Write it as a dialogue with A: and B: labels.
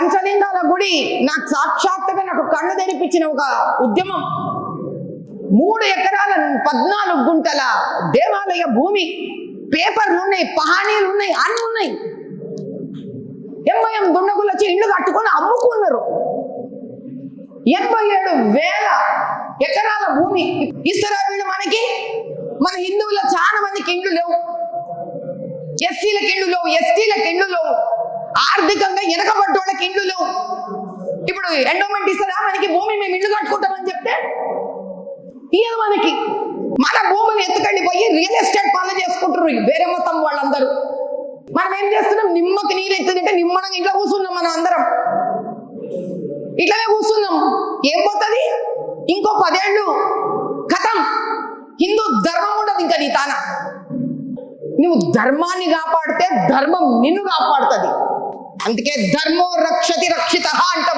A: పంచలింగాల గుడి నాకు సాక్షాత్తుగా నాకు కన్ను తెరిపించిన ఒక ఉద్యమం. 3 ఎకరాల 14 గుంటల దేవాలయ భూమి, పేపర్లు ఉన్నాయి, పహానీలు ఉన్నాయి, అన్ని ఉన్నాయి. ఎంఐఎం దుండగులు వచ్చి ఇళ్ళు కట్టుకొని అమ్ముకున్నారు. 87,000 ఎకరాల భూమి ఇస్తారా వీళ్ళు మనకి? మన హిందువుల చాలా మందికి ఇండ్లు లేవు, ఎస్సీలకు ఇండ్లు లేవు, ఎస్టీలకు ఇండ్లు లేవు, ఆర్థికంగా వెనకబడ్డ వాళ్ళకి ఇండ్లు లేవు. ఇప్పుడు ఎండోమెంట్ ఇస్తారా మనకి భూమి? మేము ఇల్లు కట్టుకుంటామని చెప్తే ఇయ్యదు మనకి. మన భూమిని ఎత్తుకెళ్ళిపోయి రియల్ ఎస్టేట్ పనులు చేసుకుంటారు వేరే మొత్తం వాళ్ళందరూ. మనం ఏం చేస్తున్నాం? నిమ్మకి నీరు ఎత్తుందంటే నిమ్మడంగా ఇట్లా కూర్చున్నాం. మనం అందరం ఇట్లనే కూర్చున్నాం. ఏం పోతుంది? ఇంకో 10 ఏళ్ళు కథం, హిందూ ధర్మం ఉండదు ఇంకా నీ తాన. నువ్వు ధర్మాన్ని కాపాడితే ధర్మం నిన్ను కాపాడుతుంది. అందుకే ధర్మో రక్షతి రక్షిత అంటాం.